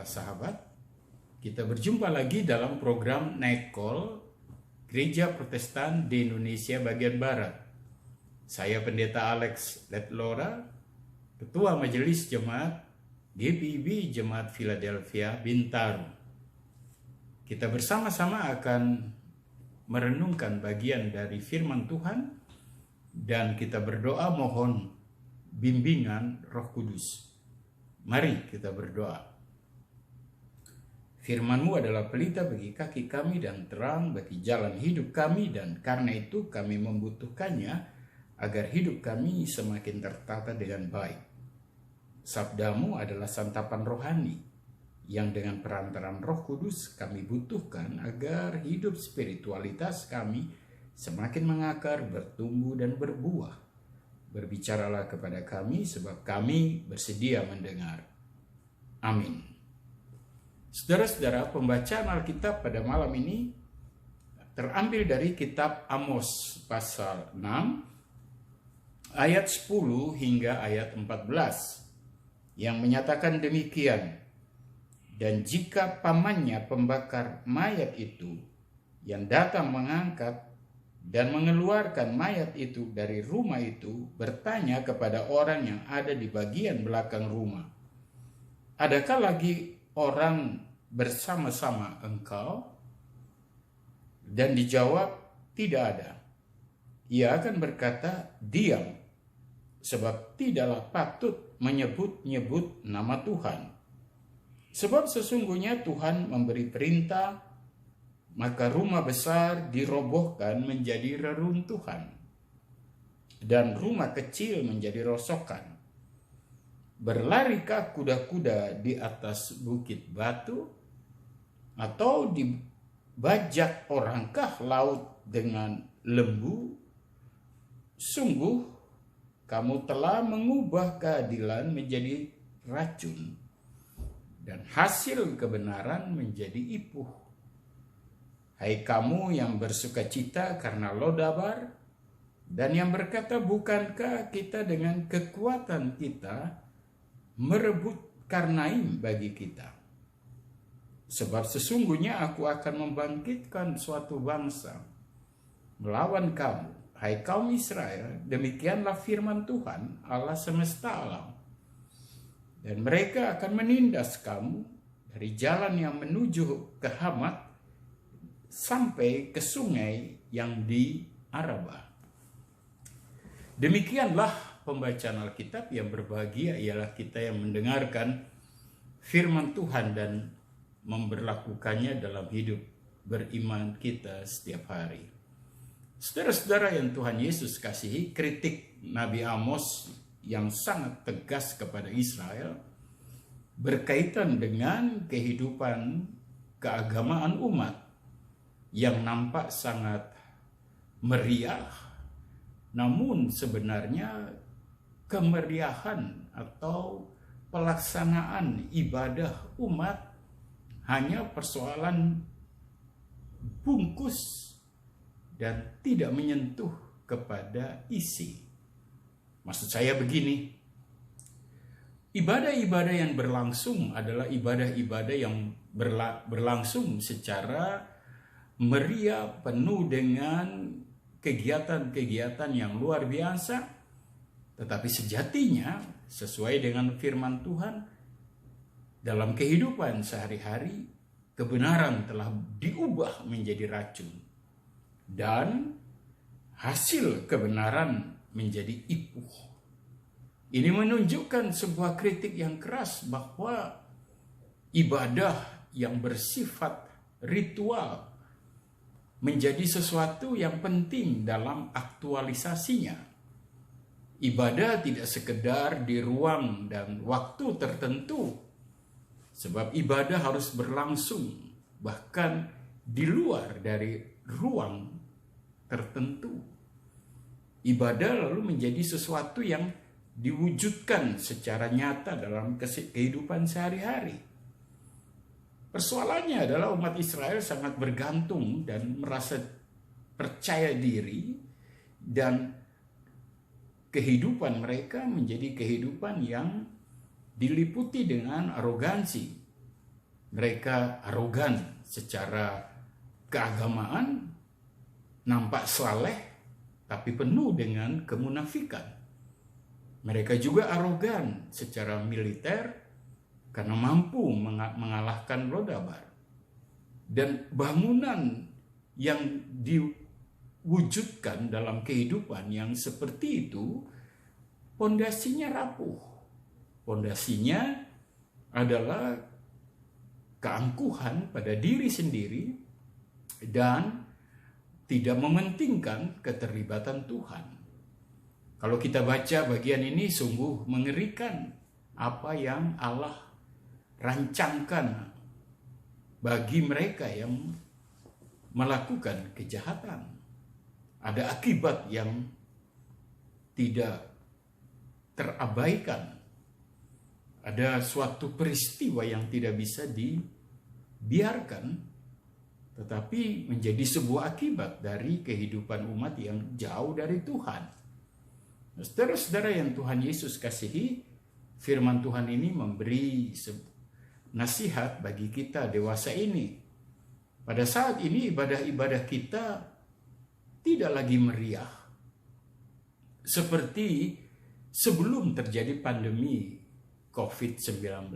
sahabat. Kita berjumpa lagi dalam program Night Call Gereja Protestan di Indonesia bagian Barat. Saya Pendeta Alex Letlora, Ketua Majelis Jemaat GPIB Jemaat Philadelphia Bintaro. Kita bersama-sama akan merenungkan bagian dari firman Tuhan dan kita berdoa mohon bimbingan Roh Kudus. Mari kita berdoa. Firman-Mu adalah pelita bagi kaki kami dan terang bagi jalan hidup kami, dan karena itu kami membutuhkannya agar hidup kami semakin tertata dengan baik. Sabda-Mu adalah santapan rohani yang dengan perantaran Roh Kudus kami butuhkan agar hidup spiritualitas kami semakin mengakar, bertumbuh dan berbuah. Berbicaralah kepada kami sebab kami bersedia mendengar. Amin. Saudara-saudara, pembacaan Alkitab pada malam ini terambil dari kitab Amos pasal 6 ayat 10 hingga ayat 14 yang menyatakan demikian. Dan jika pamannya pembakar mayat itu yang datang mengangkat dan mengeluarkan mayat itu dari rumah itu bertanya kepada orang yang ada di bagian belakang rumah, adakah lagi orang bersama-sama engkau? Dan dijawab, tidak ada. Ia akan berkata, diam, sebab tidaklah patut menyebut-nyebut nama Tuhan. Sebab sesungguhnya Tuhan memberi perintah, maka rumah besar dirobohkan menjadi reruntuhan, dan rumah kecil menjadi rosokan. Berlarikah kuda-kuda di atas bukit batu? Atau dibajak orangkah laut dengan lembu? Sungguh, kamu telah mengubah keadilan menjadi racun, dan hasil kebenaran menjadi ipuh. Hai kamu yang bersuka cita karena Lodabar, dan yang berkata, bukankah kita dengan kekuatan kita merebut Karnaim bagi kita? Sebab sesungguhnya aku akan membangkitkan suatu bangsa melawan kamu, hai kaum Israel, demikianlah firman Tuhan Allah semesta alam. Dan mereka akan menindas kamu dari jalan yang menuju ke Hamat sampai ke sungai yang di Arabah. Demikianlah pembacaan Alkitab. Yang berbahagia ialah kita yang mendengarkan firman Tuhan dan memberlakukannya dalam hidup beriman kita setiap hari. Saudara-saudara yang Tuhan Yesus kasihi, kritik Nabi Amos yang sangat tegas kepada Israel berkaitan dengan kehidupan keagamaan umat yang nampak sangat meriah, namun sebenarnya kemeriahan atau pelaksanaan ibadah umat hanya persoalan bungkus dan tidak menyentuh kepada isi. Maksud saya begini, ibadah-ibadah yang berlangsung adalah ibadah-ibadah yang berlangsung secara meriah, penuh dengan kegiatan-kegiatan yang luar biasa, tetapi sejatinya sesuai dengan firman Tuhan, dalam kehidupan sehari-hari, kebenaran telah diubah menjadi racun. Dan hasil kebenaran menjadi ipuh. Ini menunjukkan sebuah kritik yang keras bahwa ibadah yang bersifat ritual menjadi sesuatu yang penting dalam aktualisasinya. Ibadah tidak sekedar di ruang dan waktu tertentu, sebab ibadah harus berlangsung bahkan di luar dari ruang tertentu. Ibadah lalu menjadi sesuatu yang diwujudkan secara nyata dalam kehidupan sehari-hari. Persoalannya adalah umat Israel sangat bergantung dan merasa percaya diri, dan kehidupan mereka menjadi kehidupan yang diliputi dengan arogansi. Mereka arogan secara keagamaan, nampak saleh, tapi penuh dengan kemunafikan. Mereka juga arogan secara militer karena mampu mengalahkan Lodabar. Dan bangunan yang diwujudkan dalam kehidupan yang seperti itu, pondasinya rapuh. Pondasinya adalah keangkuhan pada diri sendiri dan tidak mementingkan keterlibatan Tuhan. Kalau kita baca bagian ini sungguh mengerikan apa yang Allah rancangkan bagi mereka yang melakukan kejahatan. Ada akibat yang tidak terabaikan. Ada suatu peristiwa yang tidak bisa dibiarkan, tetapi menjadi sebuah akibat dari kehidupan umat yang jauh dari Tuhan. Saudara-saudara yang Tuhan Yesus kasihi, firman Tuhan ini memberi nasihat bagi kita dewasa ini. Pada saat ini ibadah-ibadah kita tidak lagi meriah seperti sebelum terjadi pandemi COVID-19.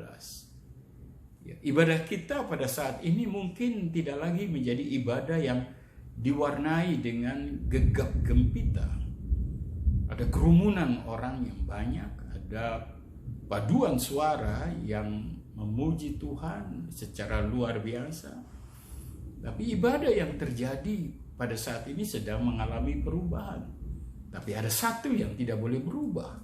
Ibadah kita pada saat ini mungkin tidak lagi menjadi ibadah yang diwarnai dengan gegap gempita. Ada kerumunan orang yang banyak, ada paduan suara yang memuji Tuhan secara luar biasa. Tapi ibadah yang terjadi pada saat ini sedang mengalami perubahan. Tapi ada satu yang tidak boleh berubah,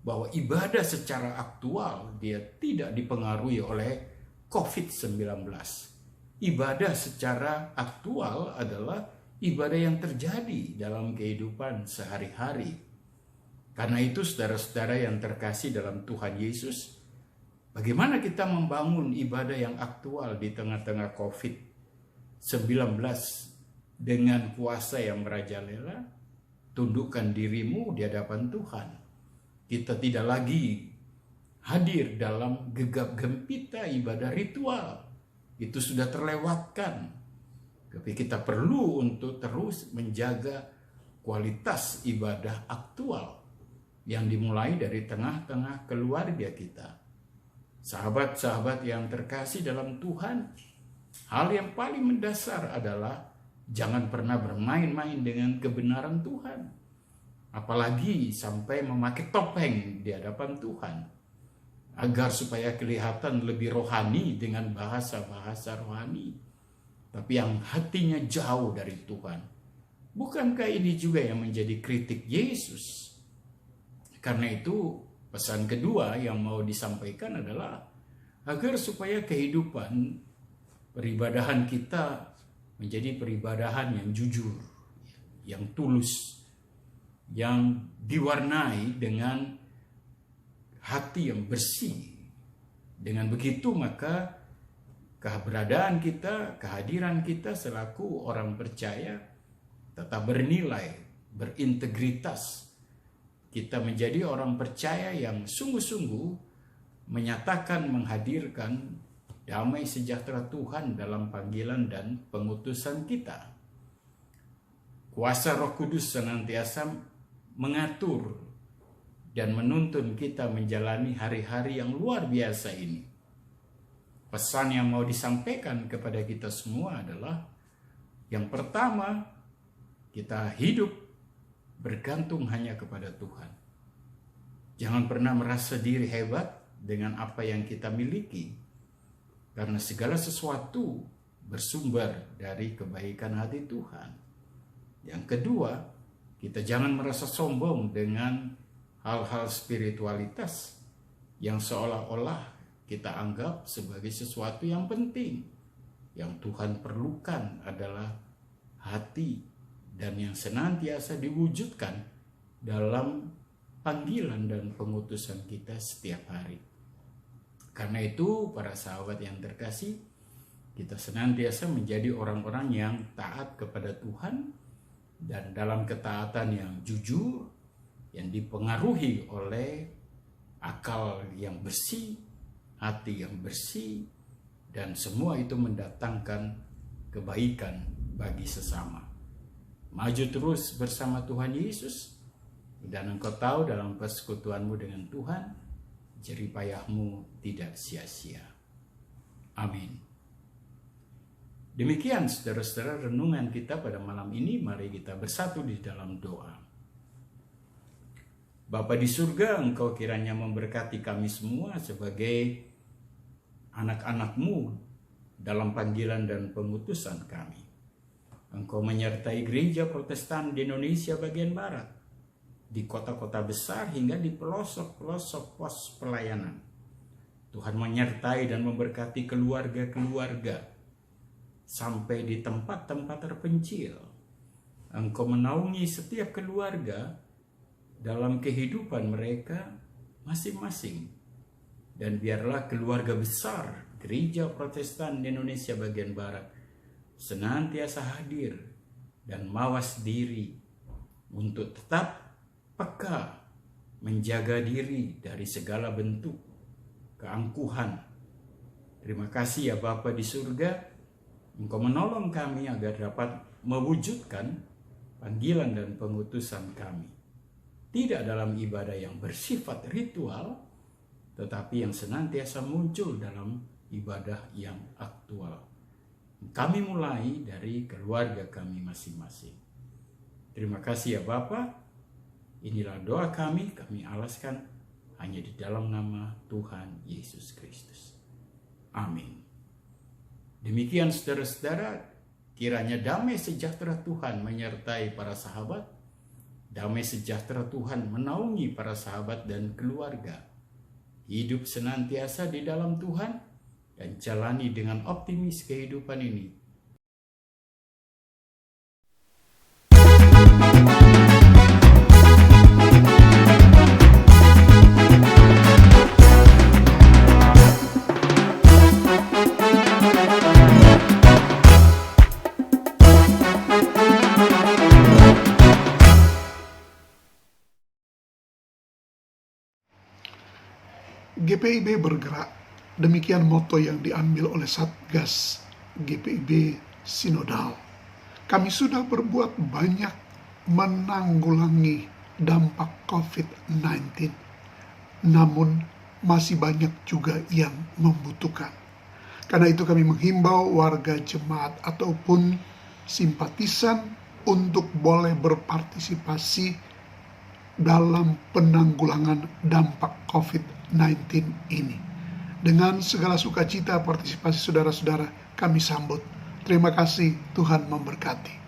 bahwa ibadah secara aktual dia tidak dipengaruhi oleh COVID-19. Ibadah secara aktual adalah ibadah yang terjadi dalam kehidupan sehari-hari. Karena itu saudara-saudara yang terkasih dalam Tuhan Yesus, bagaimana kita membangun ibadah yang aktual di tengah-tengah COVID-19 dengan kuasa yang merajalela? Tundukkan dirimu di hadapan Tuhan. Kita tidak lagi hadir dalam gegap gempita ibadah ritual. Itu sudah terlewatkan. Tapi kita perlu untuk terus menjaga kualitas ibadah aktual yang dimulai dari tengah-tengah keluarga kita. Sahabat-sahabat yang terkasih dalam Tuhan, hal yang paling mendasar adalah jangan pernah bermain-main dengan kebenaran Tuhan. Apalagi sampai memakai topeng di hadapan Tuhan. Agar supaya kelihatan lebih rohani dengan bahasa-bahasa rohani. Tapi yang hatinya jauh dari Tuhan. Bukankah ini juga yang menjadi kritik Yesus? Karena itu pesan kedua yang mau disampaikan adalah agar supaya kehidupan peribadahan kita menjadi peribadahan yang jujur, yang tulus, yang diwarnai dengan hati yang bersih. Dengan begitu maka keberadaan kita, kehadiran kita selaku orang percaya tetap bernilai, berintegritas. Kita menjadi orang percaya yang sungguh-sungguh menyatakan, menghadirkan damai sejahtera Tuhan dalam panggilan dan pengutusan kita. Kuasa Roh Kudus senantiasa mengatur dan menuntun kita menjalani hari-hari yang luar biasa ini. Pesan yang mau disampaikan kepada kita semua adalah yang pertama, kita hidup bergantung hanya kepada Tuhan. Jangan pernah merasa diri hebat dengan apa yang kita miliki. Karena segala sesuatu bersumber dari kebaikan hati Tuhan. Yang kedua, kita jangan merasa sombong dengan hal-hal spiritualitas yang seolah-olah kita anggap sebagai sesuatu yang penting. Yang Tuhan perlukan adalah hati dan yang senantiasa diwujudkan dalam panggilan dan pengutusan kita setiap hari. Karena itu, para sahabat yang terkasih, kita senantiasa menjadi orang-orang yang taat kepada Tuhan dan dalam ketaatan yang jujur, yang dipengaruhi oleh akal yang bersih, hati yang bersih, dan semua itu mendatangkan kebaikan bagi sesama. Maju terus bersama Tuhan Yesus, dan engkau tahu dalam persekutuanmu dengan Tuhan, jerih payahmu tidak sia-sia. Amin. Demikian saudara-saudara renungan kita pada malam ini. Mari kita bersatu di dalam doa. Bapa di surga, engkau kiranya memberkati kami semua sebagai anak-anak-Mu dalam panggilan dan pengutusan kami. Engkau menyertai gereja Protestan di Indonesia bagian Barat, di kota-kota besar hingga di pelosok-pelosok pos pelayanan. Tuhan menyertai dan memberkati keluarga-keluarga sampai di tempat-tempat terpencil. Engkau menaungi setiap keluarga dalam kehidupan mereka masing-masing. Dan biarlah keluarga besar Gereja Protestan di Indonesia bagian Barat senantiasa hadir dan mawas diri untuk tetap peka, menjaga diri dari segala bentuk keangkuhan. Terima kasih ya Bapa di surga, Engkau menolong kami agar dapat mewujudkan panggilan dan pengutusan kami. Tidak dalam ibadah yang bersifat ritual, tetapi yang senantiasa muncul dalam ibadah yang aktual. Kami mulai dari keluarga kami masing-masing. Terima kasih ya Bapa. Inilah doa kami alaskan hanya di dalam nama Tuhan Yesus Kristus. Amin. Demikian saudara-saudara, kiranya damai sejahtera Tuhan menyertai para sahabat, damai sejahtera Tuhan menaungi para sahabat dan keluarga. Hidup senantiasa di dalam Tuhan dan jalani dengan optimis kehidupan ini. GPIB bergerak, demikian moto yang diambil oleh Satgas GPIB Sinodal. Kami sudah berbuat banyak menanggulangi dampak COVID-19, namun masih banyak juga yang membutuhkan. Karena itu kami menghimbau warga jemaat ataupun simpatisan untuk boleh berpartisipasi dalam penanggulangan dampak COVID-19 ini. Dengan segala sukacita partisipasi saudara-saudara kami sambut. Terima kasih, Tuhan memberkati.